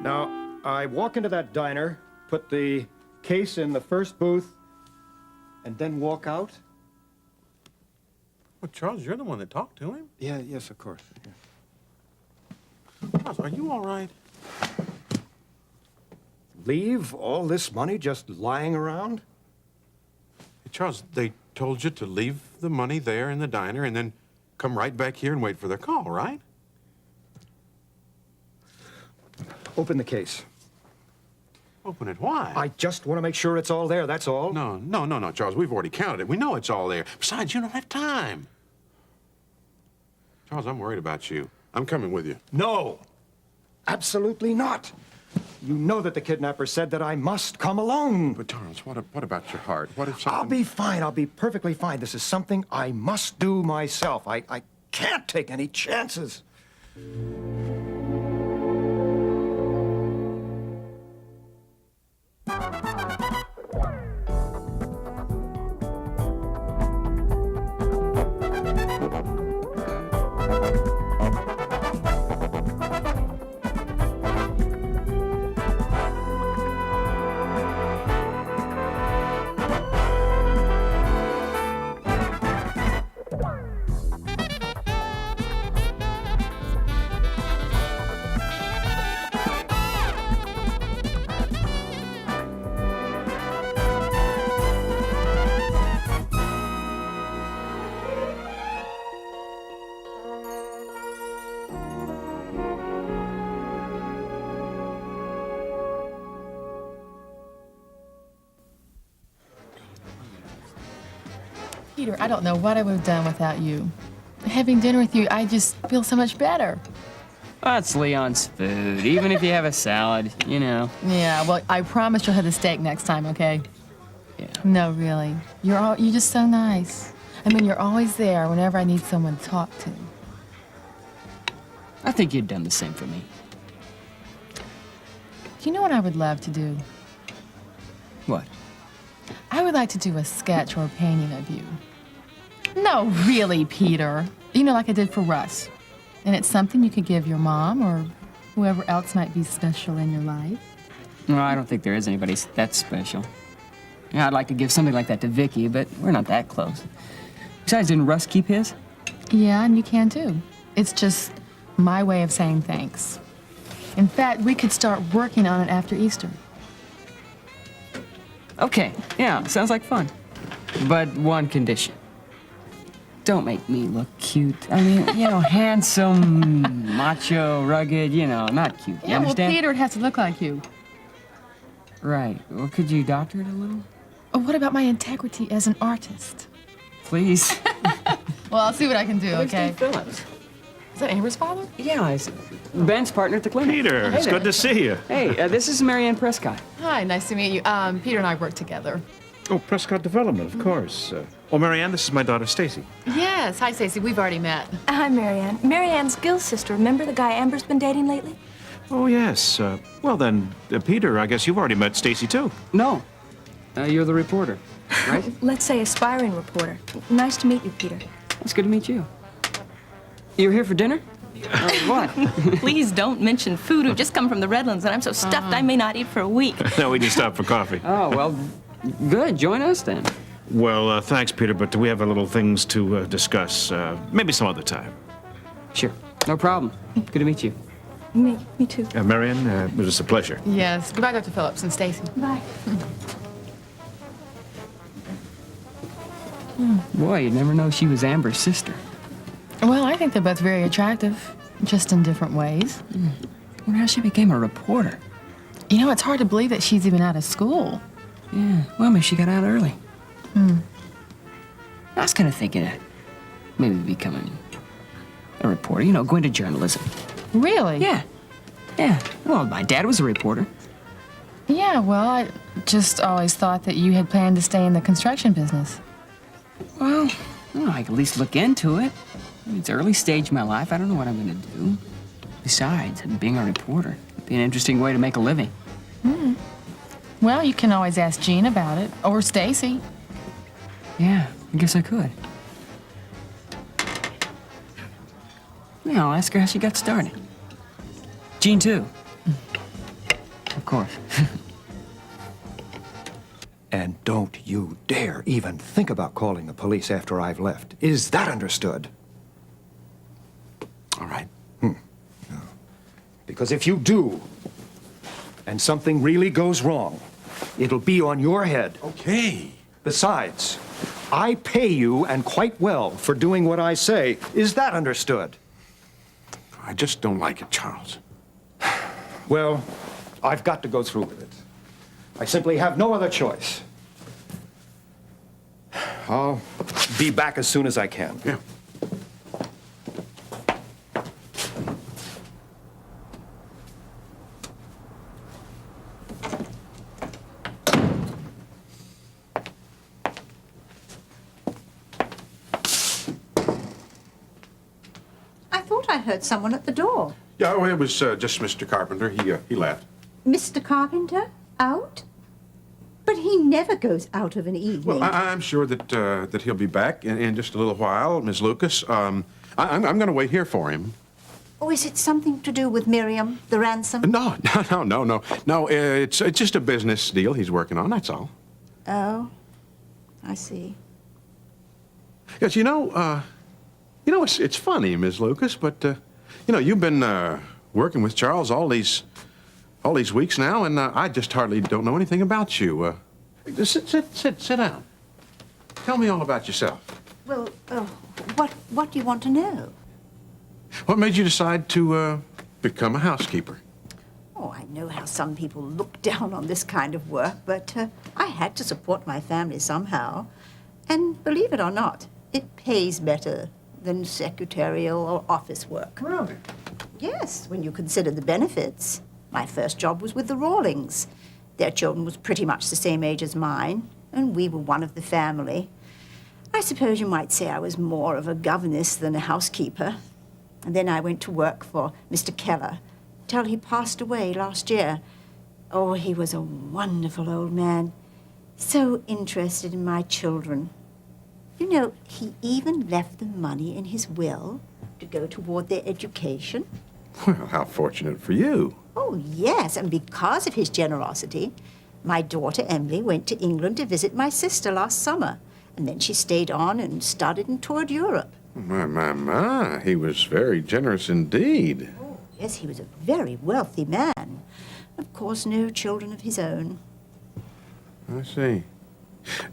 Now, I walk into that diner, put the case in the first booth, and then walk out? Well, Charles, you're the one that talked to him. Yeah, yes, of course. Yeah. Charles, are you all right? Leave all this money just lying around? Hey, Charles, they told you to leave the money there in the diner and then come right back here and wait for their call, right? Open the case. Open it. Why? I just want to make sure it's all there, that's all. No, Charles. We've already counted it. We know it's all there. Besides, you don't have time. Charles, I'm worried about you. I'm coming with you. No, absolutely not. You know that the kidnapper said that I must come alone. But, Charles, what about your heart? What if something... I'll be fine. I'll be perfectly fine. This is something I must do myself. I can't take any chances. Peter, I don't know what I would have done without you. Having dinner with you, I just feel so much better. That's Leon's food, even if you have a salad, you know. Yeah, well, I promise you'll have the steak next time, okay? Yeah. No, really. You're just so nice. I mean, you're always there whenever I need someone to talk to. I think you'd done the same for me. Do you know what I would love to do? What? I would like to do a sketch or a painting of you. No, really, Peter. You know, like I did for Russ. And it's something you could give your mom or whoever else might be special in your life. No, I don't think there is anybody that special. Yeah, I'd like to give something like that to Vicky, but we're not that close. Besides, didn't Russ keep his? Yeah, and you can too. It's just my way of saying thanks. In fact, we could start working on it after Easter. Okay, yeah, sounds like fun. But one condition. Don't make me look cute. I mean, you know, handsome, macho, rugged, you know, not cute. You Yeah, well, understand? Peter, it has to look like you. Right. Well, could you doctor it a little? Oh, what about my integrity as an artist? Please. Well, I'll see what I can do, okay? Steve Phillips. Is that Amber's father? Yeah, it's Ben's partner at the clinic. Peter, Hey it's there. good to see you. Hey, this is Marianne Prescott. Hi, nice to meet you. Peter and I work together. Oh, Prescott Development, of course. Oh, Marianne, this is my daughter, Stacy. Yes. Hi, Stacey. We've already met. Hi, Marianne. Marianne's Gil's sister. Remember the guy Amber's been dating lately? Oh, yes. Well, then, Peter, I guess you've already met Stacy, too. No, you're the reporter, right? Let's say aspiring reporter. Nice to meet you, Peter. It's good to meet you. You're here for dinner? What? Please don't mention food. We've just come from the Redlands, and I'm so stuffed I may not eat for a week. No, we just stopped for coffee. Oh, well, good. Join us then. Well, thanks, Peter, but we have a little things to discuss. Maybe some other time. Sure. No problem. Good to meet you. Me too. Marianne, it was a pleasure. Yes. Goodbye, Dr. Phillips and Stacy. Bye. Boy, you'd never know she was Amber's sister. Well, I think they're both very attractive, just in different ways. I wonder how she became a reporter. You know, it's hard to believe that she's even out of school. Yeah, well, maybe she got out early. I was kind of thinking of maybe becoming a reporter, you know, going to journalism. Really? Yeah. Well, my dad was a reporter. Yeah, well, I just always thought that you had planned to stay in the construction business. Well, I could at least look into it. It's early stage in my life. I don't know what I'm going to do. Besides, being a reporter would be an interesting way to make a living. Well, you can always ask Jean about it, or Stacy. Yeah, I guess I could. Yeah, I'll ask her how she got started. Jean, too. course. And don't you dare even think about calling the police after I've left. Is that understood? All right. Because if you do, and something really goes wrong, it'll be on your head. Okay. Besides, I pay you, and quite well, for doing what I say. Is that understood? I just don't like it, Charles. Well, I've got to go through with it. I simply have no other choice. I'll be back as soon as I can. Yeah. I thought I heard someone at the door. Yeah, well, it was just Mr. Carpenter. He left. Mr. Carpenter? Out? But he never goes out of an evening. Well, I'm sure that he'll be back in just a little while, Miss Lucas. I'm going to wait here for him. Oh, is it something to do with Miriam, the ransom? No. It's just a business deal he's working on. That's all. Oh, I see. Yes, it's funny, Miss Lucas, but you've been working with Charles all these weeks now, and I just hardly don't know anything about you. Just sit down. Tell me all about yourself. Well, what do you want to know? What made you decide to become a housekeeper? Oh, I know how some people look down on this kind of work, but I had to support my family somehow. And believe it or not, it pays better than secretarial or office work. Really? Yes, when you consider the benefits. My first job was with the Rawlings. Their children was pretty much the same age as mine, and we were one of the family. I suppose you might say I was more of a governess than a housekeeper. And then I went to work for Mr. Keller till he passed away last year. Oh, he was a wonderful old man, so interested in my children. You know, he even left them money in his will to go toward their education. Well, how fortunate for you. Oh, yes, and because of his generosity, my daughter Emily went to England to visit my sister last summer, and then she stayed on and studied and toured Europe. My, he was very generous indeed. Oh, yes, he was a very wealthy man. Of course, no children of his own. I see.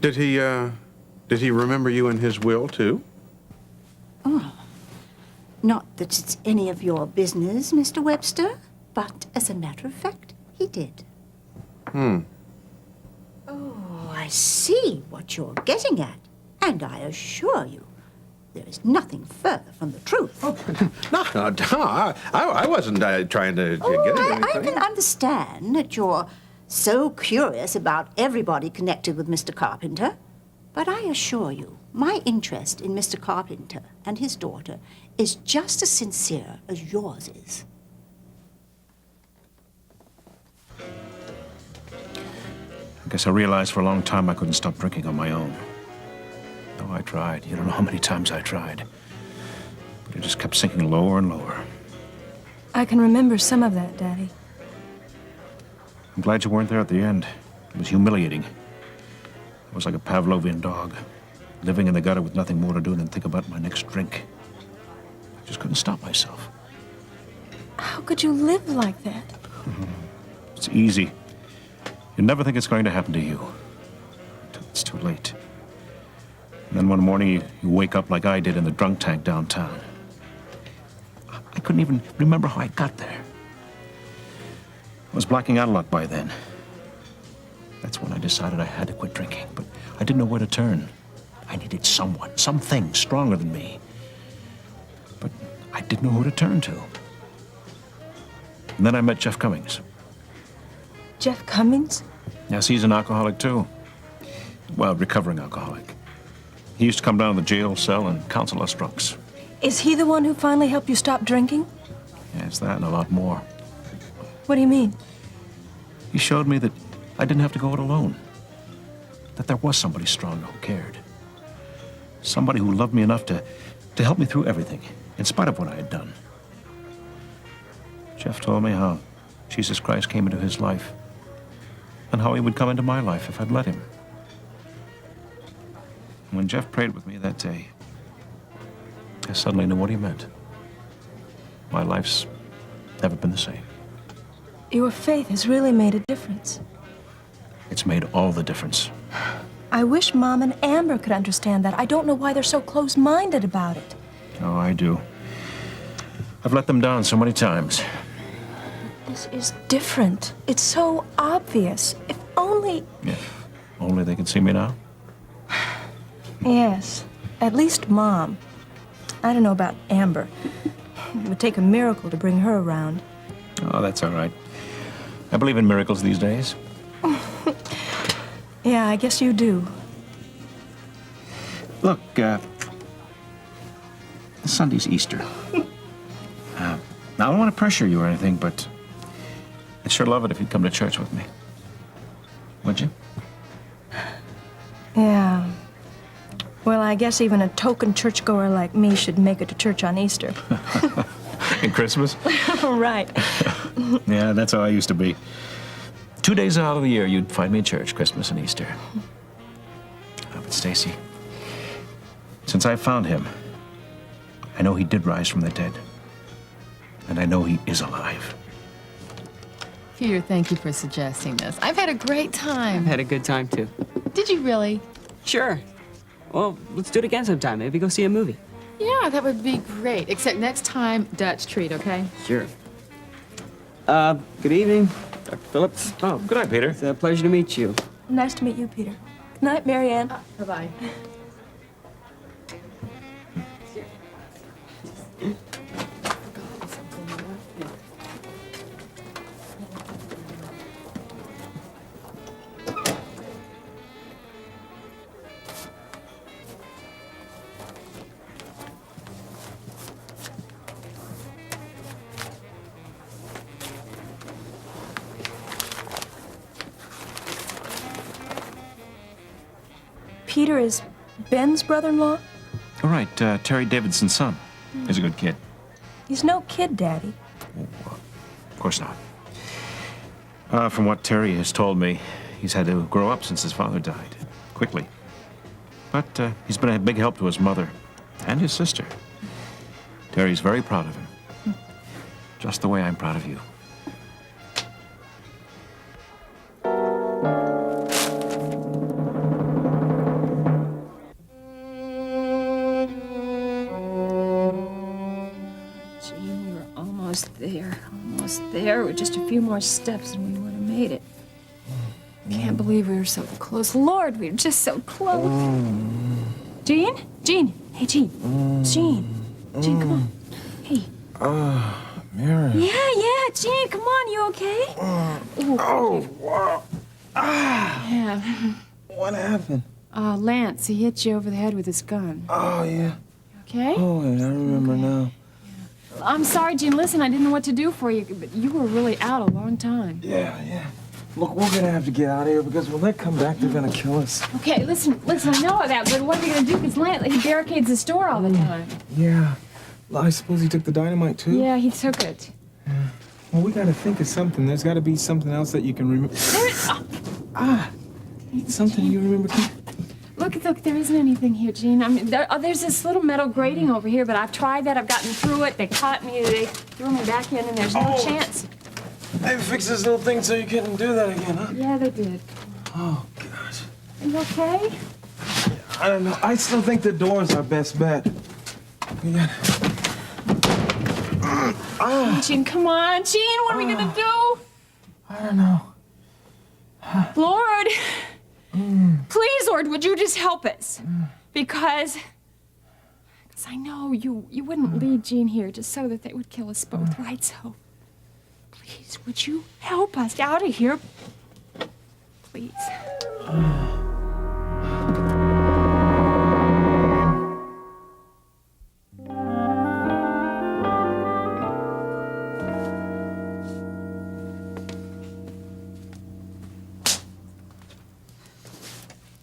Did he remember you in his will, too? Not that it's any of your business, Mr. Webster, but as a matter of fact, he did. Oh, I see what you're getting at, and I assure you, there is nothing further from the truth. No, I wasn't trying to get at anything. I can understand that you're so curious about everybody connected with Mr. Carpenter, but I assure you, my interest in Mr. Carpenter and his daughter is just as sincere as yours is. I guess I realized for a long time I couldn't stop drinking on my own. No, I tried. You don't know how many times I tried. But it just kept sinking lower and lower. I can remember some of that, Daddy. I'm glad you weren't there at the end. It was humiliating. I was like a Pavlovian dog, living in the gutter with nothing more to do than think about my next drink. I just couldn't stop myself. How could you live like that? It's easy. You never think it's going to happen to you. Until it's too late. And then one morning you wake up like I did in the drunk tank downtown. I couldn't even remember how I got there. I was blacking out a lot by then. That's when I decided I had to quit drinking, but I didn't know where to turn. I needed someone, something stronger than me. But I didn't know who to turn to. And then I met Jeff Cummings. Jeff Cummings? Yes, he's an alcoholic, too. Well, recovering alcoholic. He used to come down to the jail cell and counsel us drunks. Is he the one who finally helped you stop drinking? Yes, that and a lot more. What do you mean? He showed me that I didn't have to go it alone. That there was somebody stronger who cared. Somebody who loved me enough to help me through everything, in spite of what I had done. Jeff told me how Jesus Christ came into his life and how he would come into my life if I'd let him. When Jeff prayed with me that day, I suddenly knew what he meant. My life's never been the same. Your faith has really made a difference. It's made all the difference. I wish Mom and Amber could understand that. I don't know why they're so close-minded about it. Oh, I do. I've let them down so many times. This is different. It's so obvious. If only... If only they could see me now. Yes, at least Mom. I don't know about Amber. It would take a miracle to bring her around. Oh, that's all right. I believe in miracles these days. Yeah, I guess you do. Look, this Sunday's Easter. Now, I don't want to pressure you or anything, but I'd sure love it if you'd come to church with me. Would you? Yeah. Well, I guess even a token churchgoer like me should make it to church on Easter. And Christmas? Right. Yeah, that's how I used to be. 2 days out of the year, you'd find me in church, Christmas and Easter. But Stacy, since I found him, I know he did rise from the dead. And I know he is alive. Peter, thank you for suggesting this. I've had a great time. I've had a good time, too. Did you really? Sure. Well, let's do it again sometime. Maybe go see a movie. Yeah, that would be great. Except next time, Dutch treat, okay? Sure. Good evening, Dr. Phillips. Oh, good night, Peter. It's a pleasure to meet you. Nice to meet you, Peter. Good night, Mary Ann. Bye-bye. Peter is Ben's brother-in-law? All right, Terry Davidson's son. He's a good kid. He's no kid, Daddy. Of course not. From what Terry has told me, he's had to grow up since his father died. Quickly. But he's been a big help to his mother and his sister. Terry's very proud of him. Just the way I'm proud of you. Gene, we were almost there. Almost there. With just a few more steps and we would have made it. Can't believe we were so close. Lord, we were just so close. Gene? Gene. Hey, Gene. Gene. Gene, come on. Hey. Mary. Yeah, Gene, come on. You okay? Oh, wow. Yeah. What happened? Lance, he hit you over the head with his gun. Oh, yeah. Okay? Oh, I remember now. I'm sorry, Gene. Listen, I didn't know what to do for you, but you were really out a long time. Yeah. Look, we're gonna have to get out of here because when they come back, they're gonna kill us. Okay, listen, I know that, but what are we gonna do? Because Lance, he barricades the store all the time. Yeah. Well, I suppose he took the dynamite, too? Yeah, he took it. Well, we gotta think of something. There's gotta be something else that you can remember. Something you remember, too? Look, there isn't anything here, Gene. I mean, there's this little metal grating over here, but I've tried that. I've gotten through it. They caught me. They threw me back in, and there's no chance. They fixed this little thing so you couldn't do that again, huh? Yeah, they did. Oh, gosh. You okay? I don't know. I still think the door's our best bet. We got... Gene, come on. Gene, what are we gonna do? I don't know. Lord, please, Lord, would you just help us? Because I know you wouldn't lead Gene here just so that they would kill us both, right? So, please, would you help us out of here? Please.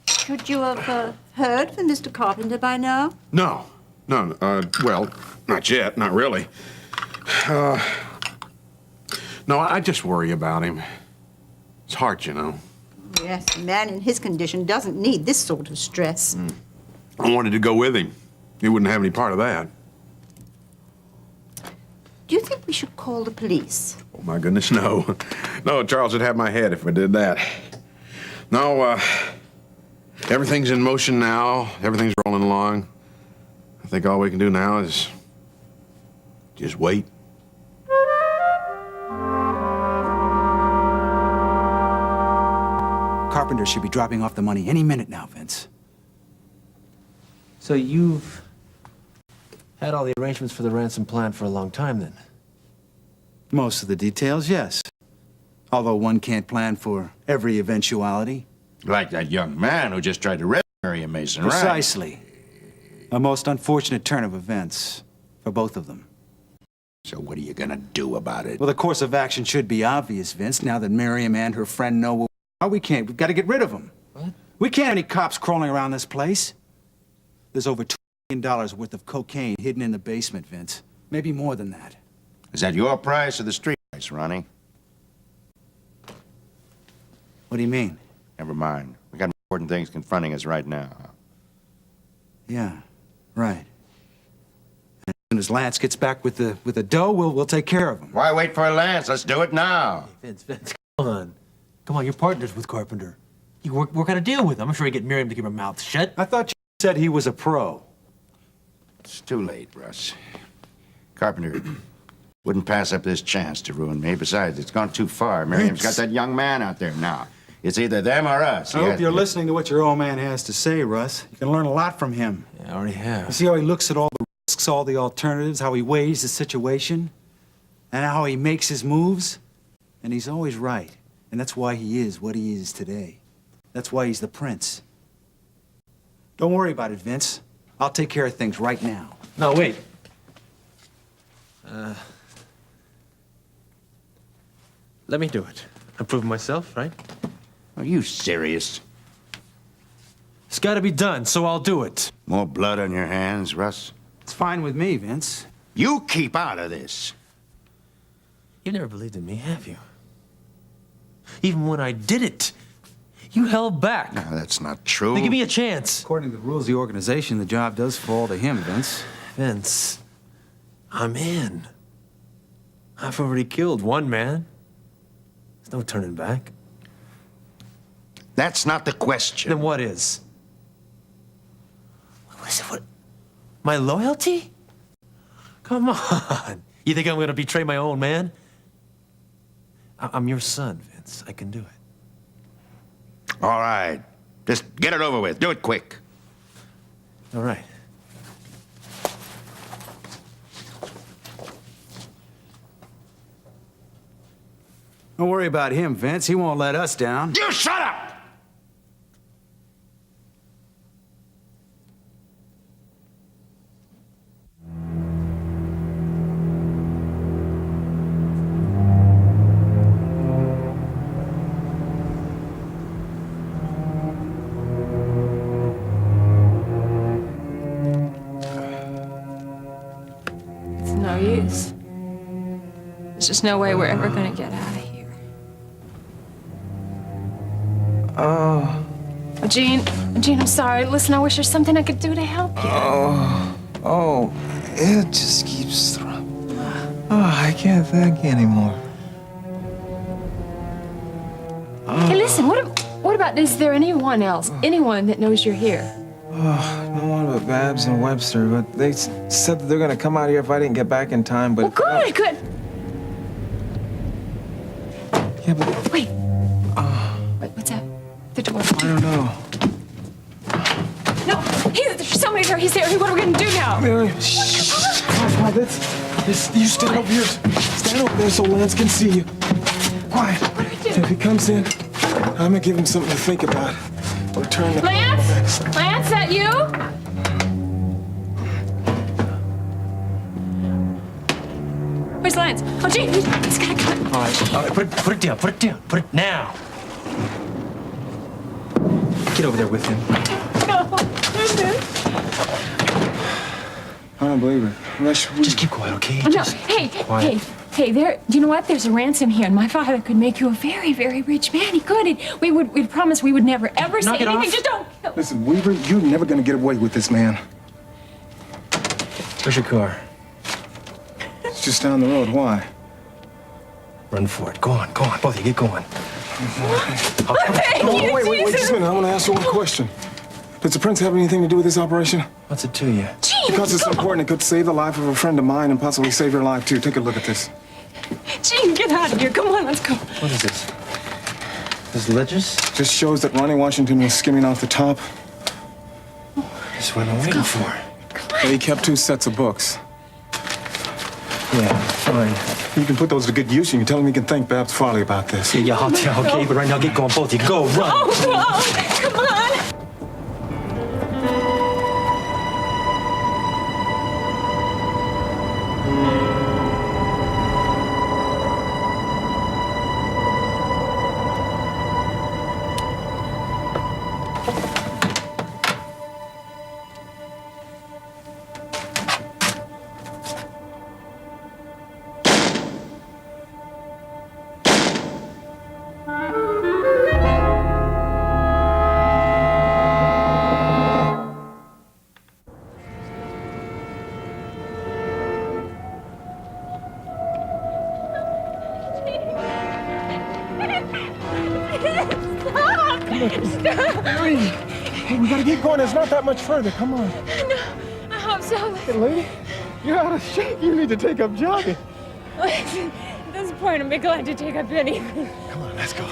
Should you have heard from Mr. Carpenter by now? No. Well, not yet, not really. No, I just worry about him. It's hard, you know. Yes, a man in his condition doesn't need this sort of stress. I wanted to go with him. He wouldn't have any part of that. Do you think we should call the police? Oh, my goodness, no. No, Charles would have my head if I did that. No, everything's in motion now. Everything's rolling along. I think all we can do now is just wait. Carpenter should be dropping off the money any minute now, Vince. So you've had all the arrangements for the ransom plan for a long time, then? Most of the details, yes. Although one can't plan for every eventuality. Like that young man who just tried to rape Miriam Mason, right? Precisely. A most unfortunate turn of events for both of them. So what are you gonna do about it? Well, the course of action should be obvious, Vince, now that Miriam and her friend know where we can't. We've got to get rid of them. What? We can't have any cops crawling around this place. There's over $2 million worth of cocaine hidden in the basement, Vince. Maybe more than that. Is that your price or the street price, Ronnie? What do you mean? Never mind. We got important things confronting us right now. Yeah, right. As soon as Lance gets back with the dough, we'll take care of him. Why wait for Lance? Let's do it now. Vince, come on. Come on, you're partners with Carpenter. You work out a deal with him. I'm sure you get Miriam to keep her mouth shut. I thought you said he was a pro. It's too late, Russ. Carpenter wouldn't pass up this chance to ruin me. Besides, it's gone too far. Miriam's got that young man out there now. It's either them or us. I hope you're listening to what your old man has to say, Russ. You can learn a lot from him. Yeah, I already have. You see how he looks at all the risks, all the alternatives, how he weighs the situation, and how he makes his moves? And he's always right. And that's why he is what he is today. That's why he's the prince. Don't worry about it, Vince. I'll take care of things right now. No, wait. Let me do it. I'm proving myself, right? Are you serious? It's got to be done, so I'll do it. More blood on your hands, Russ? It's fine with me, Vince. You keep out of this. You've never believed in me, have you? Even when I did it, you held back. No, that's not true. Now give me a chance. According to the rules of the organization, the job does fall to him, Vince. Vince, I'm in. I've already killed one man. There's no turning back. That's not the question. Then what is? What is it? What? My loyalty? Come on. You think I'm gonna betray my own man? I'm your son, Vince. I can do it. All right. Just get it over with. Do it quick. All right. Don't worry about him, Vince. He won't let us down. You shut up! It's no use. There's just no way we're ever gonna get out of here. Gene, I'm sorry. Listen, I wish there's something I could do to help you. Oh, it just keeps throwing. Oh, I can't think anymore. Hey, listen, what about, is there anyone else, anyone that knows you're here? No one but Babs and Webster, but they said that they're gonna come out here if I didn't get back in time, but... Well, good. Yeah, but... Wait, what's that? The door. I don't know. No, somebody's there, he's there. What are we gonna do now? Shh. Come on, you stand over here. Stand over there so Lance can see you. Quiet. What do we do? If he comes in, I'm gonna give him something to think about. Or turn the... Lance? Lance, that you? Where's Lance? Oh, gee, he's gotta come. All right, put it down. Put it now. Get over there with him. No. I don't believe it. Unless we... Just keep quiet, okay? No, Just hey, quiet. hey. Hey, you know what? There's a ransom here, and my father could make you a very, very rich man. He could. We'd promise we would never, ever say Knock it anything. off. Just don't kill. Listen, Weaver, you're never gonna get away with this, man. Where's your car? It's just down the road. Why? Run for it. Go on, both of you, get going. Oh, wait, just a minute. I want to ask you one question. Does the prince have anything to do with this operation? What's it to you? Because it's important. It could save the life of a friend of mine and possibly save your life, too. Take a look at this. Gene, get out of here. Come on, let's go. What is this? This ledgers? Just shows that Ronnie Washington was skimming off the top. That's what I'm waiting for. He kept 2 sets of books. Yeah, fine. You can put those to good use. You can tell him he can thank Babs Farley about this. Yeah, I'll tell, okay? But right now, get going, both of you. Go, run! Oh, come on. Hey, we gotta keep going. It's not that much further. Come on. No, I hope so. Hey, lady, you're out of shape. You need to take up jogging. Listen, at this point, I'd be glad to take up anything. Come on, let's go.